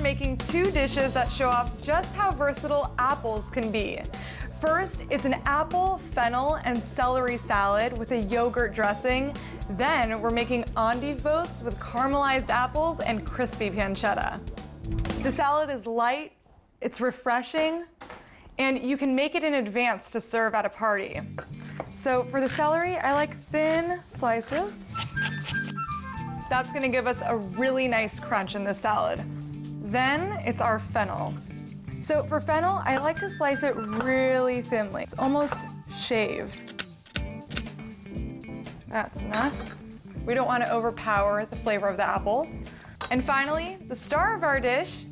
making two dishes that show off just how versatile apples can be. First, it's an apple, fennel, and celery salad with a yogurt dressing. Then we're making endive boats with caramelized apples and crispy pancetta. The salad is light, it's refreshing, and you can make it in advance to serve at a party. So for the celery, I like thin slices. That's gonna give us a really nice crunch in the salad. Then it's our fennel. So for fennel, I like to slice it really thinly. It's almost shaved. That's enough. We don't want to overpower the flavor of the apples. And finally, the star of our dish,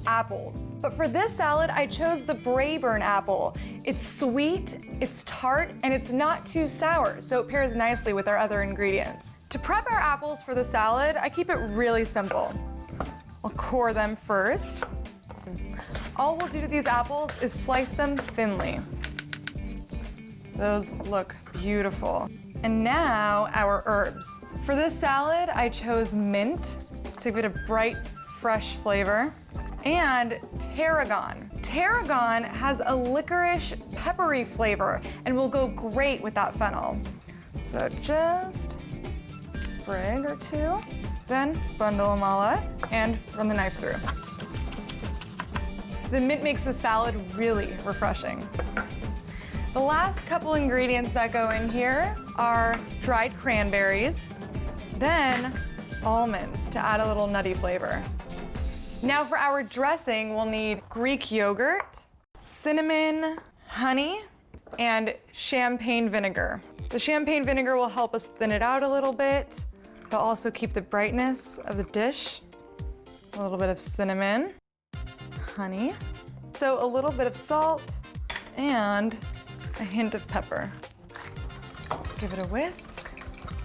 apples. But for this salad, I chose the Braeburn apple. It's sweet, it's tart, and it's not too sour, so it pairs nicely with our other ingredients. To prep our apples for the salad, I keep it really simple. I'll core them first. All we'll do to these apples is slice them thinly. Those look beautiful. And now our herbs. For this salad, I chose mint to give it a bright, fresh flavor, and tarragon. Tarragon has a licorice, peppery flavor and will go great with that fennel. So just a sprig or two, then bundle them all up and run the knife through. The mint makes the salad really refreshing. The last couple ingredients that go in here are dried cranberries, then almonds to add a little nutty flavor. Now for our dressing, we'll need Greek yogurt, cinnamon, honey, and champagne vinegar. The champagne vinegar will help us thin it out a little bit. It'll also keep the brightness of the dish. A little bit of cinnamon, honey, so a little bit of salt, and a hint of pepper. Give it a whisk.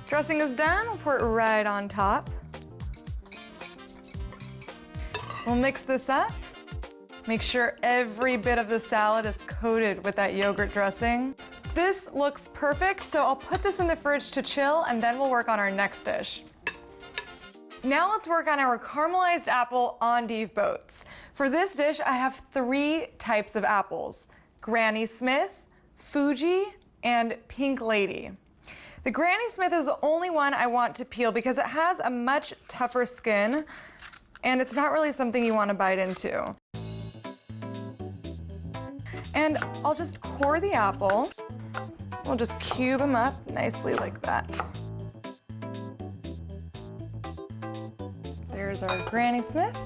Dressing is done, we'll pour it right on top. We'll mix this up. Make sure every bit of the salad is coated with that yogurt dressing. This looks perfect, so I'll put this in the fridge to chill, and then we'll work on our next dish. Now let's work on our caramelized apple endive boats. For this dish, I have 3 types of apples: Granny Smith, Fuji, and Pink Lady. The Granny Smith is the only one I want to peel because it has a much tougher skin, and it's not really something you want to bite into. And I'll just core the apple. We'll just cube them up nicely like that. There's our Granny Smith.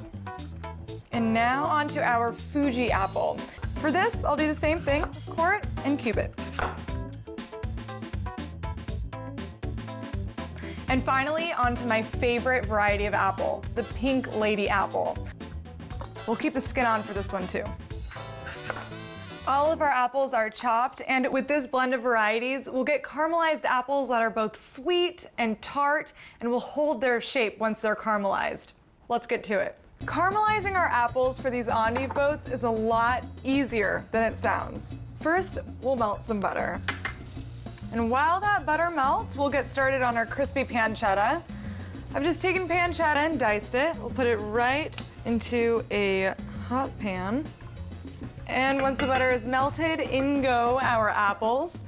And now onto our Fuji apple. For this, I'll do the same thing, just core it and cube it. And finally, onto my favorite variety of apple, the Pink Lady apple. We'll keep the skin on for this one too. All of our apples are chopped, and with this blend of varieties, we'll get caramelized apples that are both sweet and tart and will hold their shape once they're caramelized. Let's get to it. Caramelizing our apples for these endive boats is a lot easier than it sounds. First, we'll melt some butter. And while that butter melts, we'll get started on our crispy pancetta. I've just taken pancetta and diced it. We'll put it right into a hot pan. And once the butter is melted, in go our apples.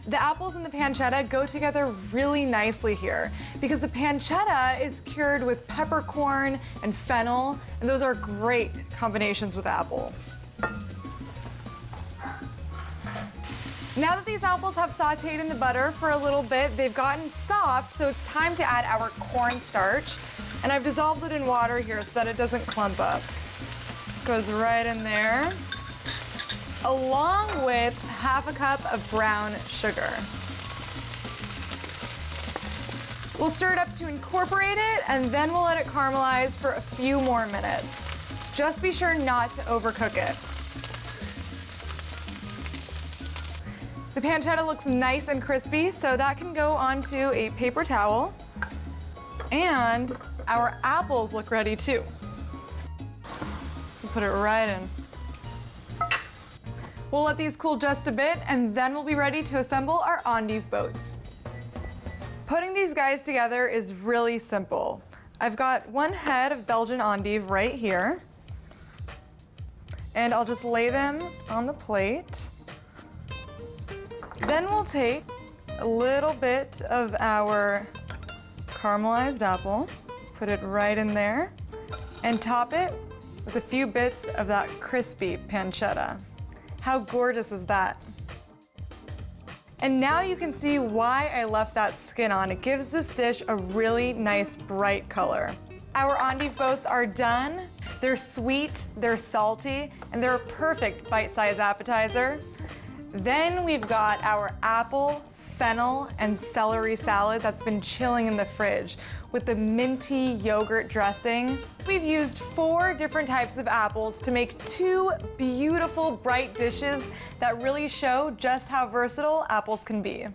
The apples and the pancetta go together really nicely here because the pancetta is cured with peppercorn and fennel, and those are great combinations with apple. Now that these apples have sauteed in the butter for a little bit, they've gotten soft, so it's time to add our cornstarch. And I've dissolved it in water here so that it doesn't clump up. Goes right in there, along with half a cup of brown sugar. We'll stir it up to incorporate it, and then we'll let it caramelize for a few more minutes. Just be sure not to overcook it. The pancetta looks nice and crispy, so that can go onto a paper towel. And our apples look ready too. Put it right in. We'll let these cool just a bit, and then we'll be ready to assemble our endive boats. Putting these guys together is really simple. I've got one head of Belgian endive right here. And I'll just lay them on the plate. Then we'll take a little bit of our caramelized apple, put it right in there, and top it with a few bits of that crispy pancetta. How gorgeous is that? And now you can see why I left that skin on. It gives this dish a really nice bright color. Our endive boats are done. They're sweet, they're salty, and they're a perfect bite-sized appetizer. Then we've got our apple, fennel, and celery salad that's been chilling in the fridge with the minty yogurt dressing. We've used 4 different types of apples to make 2 beautiful, bright dishes that really show just how versatile apples can be.